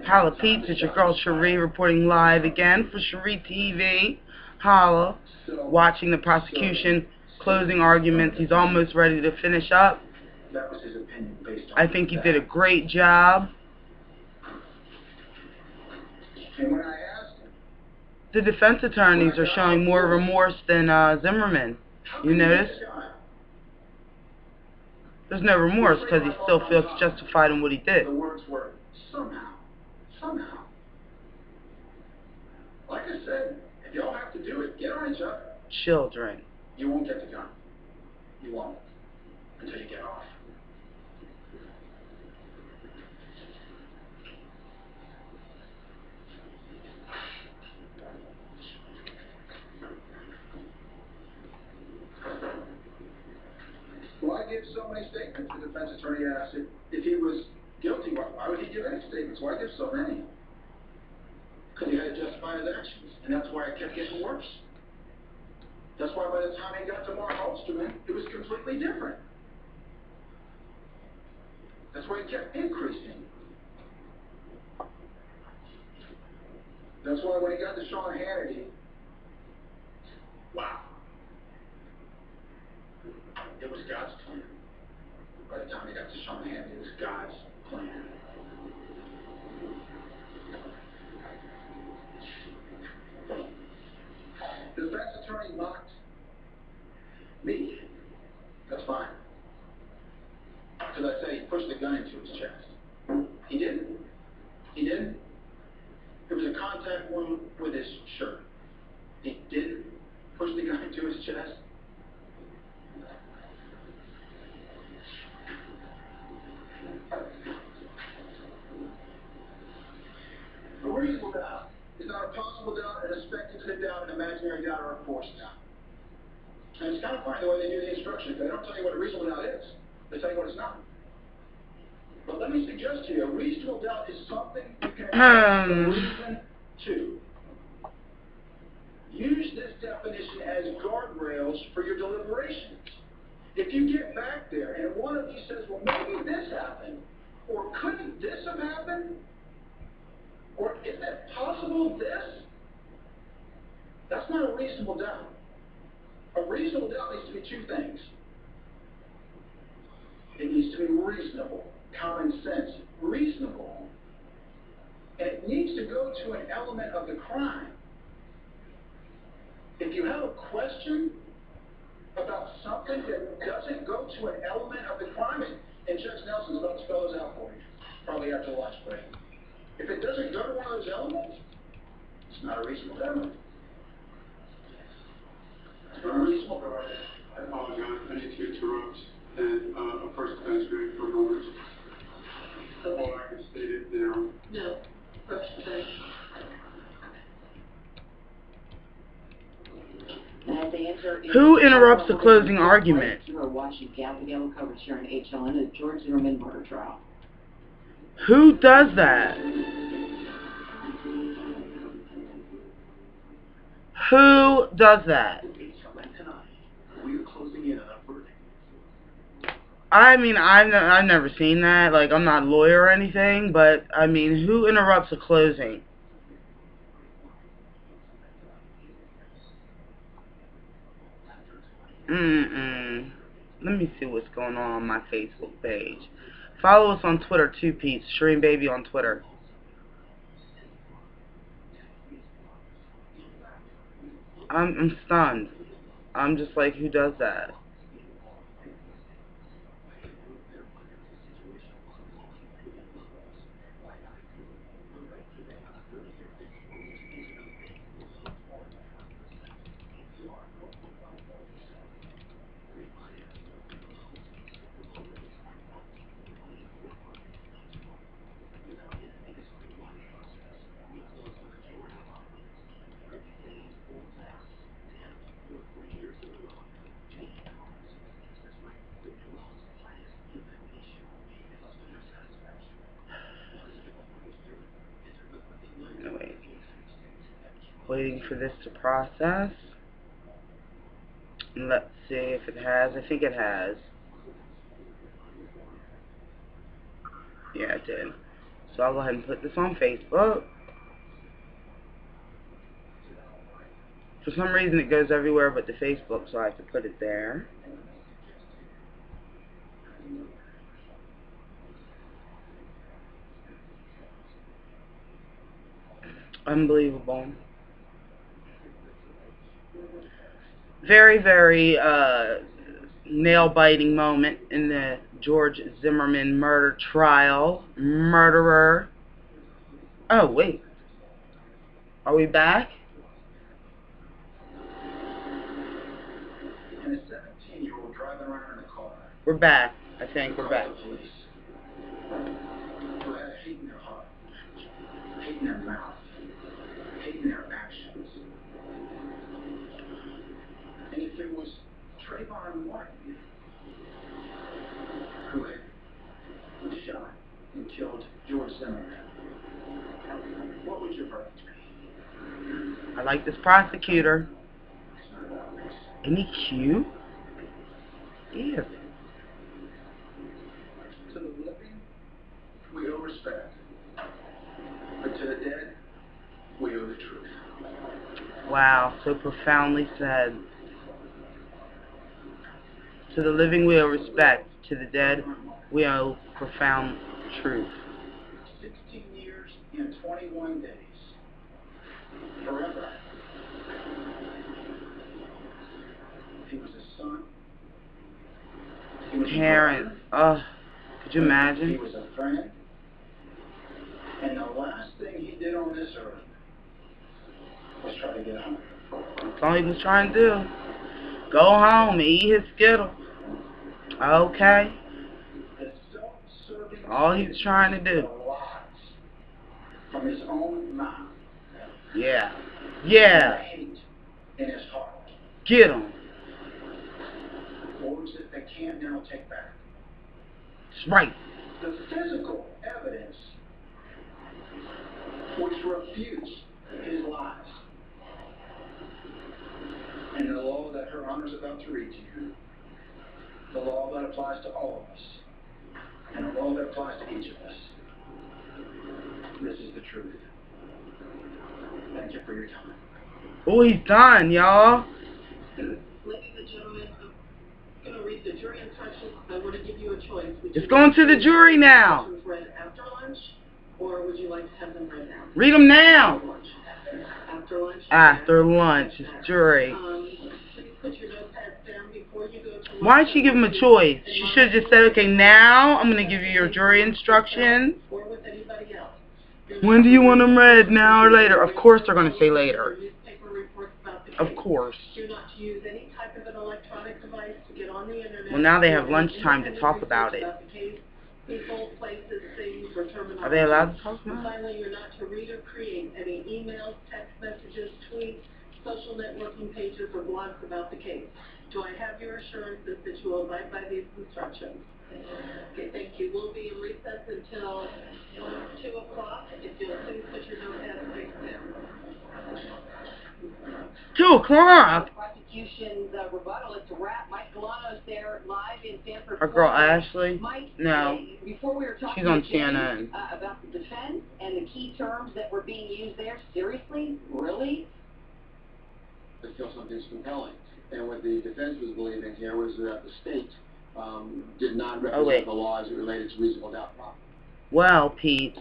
Holla Peeps, it's your girl Sheree reporting live again for SchreeTV. Holla, watching the prosecution closing arguments. He's almost ready to finish up. I think he did a great job. The defense attorneys are showing more remorse than Zimmerman. You notice? There's no remorse because he still feels justified in what he did. The words were somehow. Like I said, if y'all have to do it, get on each other. Children. You won't get the gun. You won't. Until you get off. Why give so many statements? The defense attorney asked if he was guilty. Why would he give any statements? Why give so many? Because he had to justify his actions, and that's why it kept getting worse. That's why by the time he got to Mark Holsterman, it was completely different. That's why it kept increasing. That's why when he got to Sean Hannity, wow. It was God's plan. By the time he got to Sean Hannity, it was God's plan. The defense attorney mocked me. That's fine. Because I said he pushed the gun into his chest. He didn't. He didn't. It was a contact wound with his shirt. He didn't push the gun into his chest. A reasonable doubt is not a possible doubt, and a speculative doubt, an imaginary doubt, or a forced doubt. And it's kind of funny the way they do the instructions. They don't tell you what a reasonable doubt is. They tell you what it's not. But let me suggest to you, a reasonable doubt is something you can have a reason to. Use this definition as guardrails for your deliberations. If you get back there and one of you says, well, maybe this happened, or couldn't this have happened, or isn't it possible this? That's not a reasonable doubt. A reasonable doubt needs to be two things. It needs to be reasonable, common sense, reasonable. And it needs to go to an element of the crime. If you have a question about something that doesn't go to an element of the crime, and Judge Nelson's about to spell those out for you, probably after the lunch break. If it doesn't go to one of those elements, it's not a reasonable doubt. It's not a reasonable doubt. I apologize. I need to interrupt and a first defense grade for a moment. Or I can state it now. No. First defense. Who interrupts the closing argument? You are watching Yellow coverage here on HLN at George Zimmerman murder trial. Who does that? Who does that? I mean, I've never seen that. Like, I'm not a lawyer or anything, but I mean, who interrupts a closing? Let me see what's going on my Facebook page. Follow us on Twitter too, Pete. Stream Baby on Twitter. I'm stunned. I'm just like, who does that? Waiting for this to process. Let's see if it has. I think it has. Yeah, it did. So I'll go ahead and put this on Facebook. For some reason it goes everywhere but the Facebook, so I have to put it there. Unbelievable. Very, very nail-biting moment in the George Zimmerman murder trial. Murderer. Oh, wait. Are we back? And a 17-year-old driving around in a car. We're back. I think we're back. Police who had hate in their heart, hate in their mouth, hate in their actions. And if it was Trayvon Martin who had shot and killed George Zimmerman, what would your verdict be? I like this prosecutor. Isn't he cute? Yeah. To the living, we owe respect. But to the dead, we owe the truth. Wow, so profoundly said. To the living we owe respect. To the dead we owe profound truth. 16 years and 21 days. Forever. He was a son. He was Parent. a brother. Could you imagine? He was a friend. And the last thing he did on this earth was try to get home. That's all he was trying to do. Go home and eat his Skittles. Okay. The self-serving All he was trying to do. lies from his own mouth. Yeah. The Yeah. hate in his heart. Get him. Words that they can't now take back. That's right. The physical evidence which refutes his lies. And the law that Her Honor is about to read to you, the law that applies to all of us, and the law that applies to each of us. This is the truth. Thank you for your time. Oh, he's done, y'all. Ladies and gentlemen, I'm going to read the jury instructions. I want to give you a choice. It's going to the jury now. Read after lunch, or would you like to have them read now? Read them now. After lunch. After lunch, it's jury. Please put your notepads down before you go to lunch. Why'd she give him a choice? She should have just said, okay, now I'm going to give you your jury instructions. Or with anybody else. When do you want them read, now or later? Of course they're going to say later. Of course. You're not to use any type of an electronic device to get on the internet. Well, now they have lunchtime to talk about it. People, places, things, or terminology. Are they allowed to talk about it? Finally, you're not to read or create any emails, text messages, tweets, social networking pages, or blogs about the case. Do I have your assurances that you will abide by these instructions? Okay, thank you. We'll be in recess until 2 o'clock. If you'll please put your notepad face down. 2 o'clock. Prosecution's rebuttal is to wrap. Mike Galano's there live in Sanford. Our girl Ashley? Mike, No. before we were talking She's on to James, CNN. About the defense and the key terms that were being used there. Seriously? Really? I feel something's compelling. And what the defense was believing here was that the state did not represent the law as it related to reasonable doubt. Well, peeps.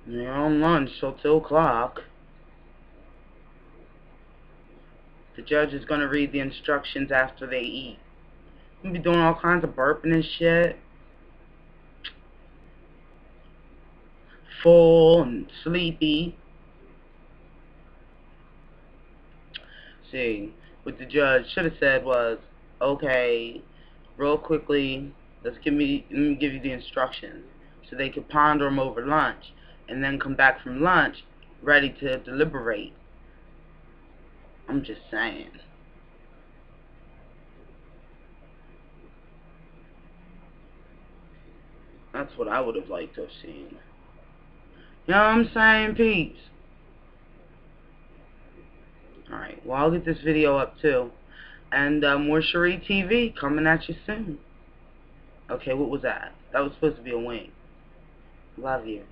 You're on lunch till 2 o'clock. The judge is going to read the instructions after they eat. I'm going to be doing all kinds of burping and shit. Full and sleepy. See, what the judge should have said was, okay, real quickly, let me give you the instructions, so they could ponder them over lunch, and then come back from lunch ready to deliberate. I'm just saying. That's what I would have liked to have seen. You know what I'm saying, peeps? Alright, well, I'll get this video up too. And more SchreeTV coming at you soon. Okay, what was that? That was supposed to be a wink. Love you.